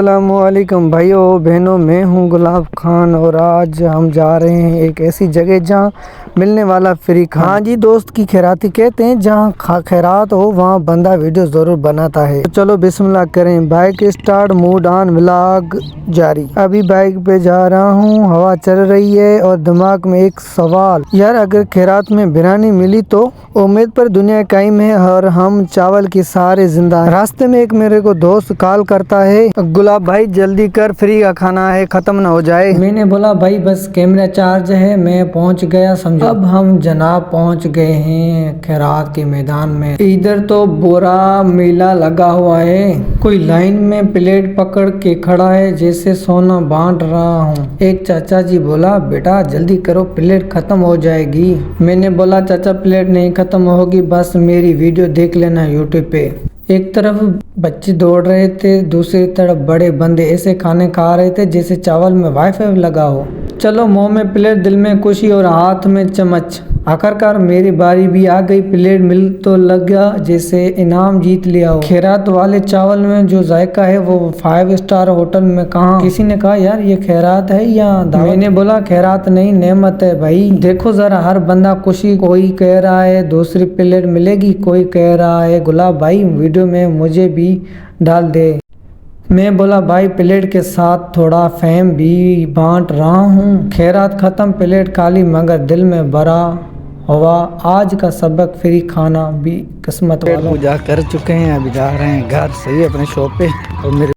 अस्सलामुअलैकुम भाइयों बहनों, मैं हूं गुलाब खान और आज हम जा रहे हैं एक ऐसी जगह जहां मिलने वाला फ्री खाना। हाँ जी दोस्त की खैराती कहते हैं, जहां खैरात हो वहां बंदा वीडियो ज़रूर बनाता है। तो चलो बिस्मिल्लाह करें, bike start, mood on, vlog जारी। अभी बाइक पे जा रहा हूँ, हवा चल रही है और दिमाग में एक सवाल, यार अगर खैरात में बिरयानी मिली तो? उम्मीद पर दुनिया कायम है और हम चावल की सारे जिंदा। रास्ते में एक मेरे को दोस्त कॉल करता है, गुलाब भाई जल्दी कर, फ्री का खाना है, खत्म ना हो जाए। मैंने बोला भाई बस कैमरा चार्ज है, मैं पहुंच गया समझो। अब हम जनाब पहुंच गए हैं खैरात के मैदान में। इधर तो बुरा मेला लगा हुआ है, कोई लाइन में प्लेट पकड़ के खड़ा है जैसे सोना बांट रहा हूँ। एक चाचा जी बोला, बेटा जल्दी करो प्लेट खत्म हो जाएगी। मैंने बोला चाचा प्लेट नहीं खत्म होगी, बस मेरी वीडियो देख लेना यूट्यूब पे। एक तरफ बच्चे दौड़ रहे थे, दूसरी तरफ बड़े बंदे ऐसे खाने खा रहे थे जैसे चावल में वाईफाई लगा हो। चलो मुंह में प्लेट, दिल में खुशी और हाथ में चम्मच। आखिरकार मेरी बारी भी आ गई, प्लेट मिल तो लगा जैसे इनाम जीत लिया हो। खैरात वाले चावल में जो जायका है वो 5 स्टार होटल में कहाँ। किसी ने कहा यार ये खैरात है या दावत? मैंने बोला खैरात नहीं नेमत है भाई, देखो जरा हर बंदा खुशी। कोई कह रहा है दूसरी प्लेट मिलेगी, कोई कह रहा है गुलाब भाई वीडियो में मुझे भी डाल दे। मैं बोला भाई प्लेट के साथ थोड़ा फेम भी बांट रहा हूँ। खैरात खत्म, प्लेट खाली मगर दिल में भरा हुआ। आज का सबक फ्री खाना भी किस्मत वालों। पूजा कर चुके हैं, अभी जा रहे हैं घर से अपने शॉप पे। और मेरे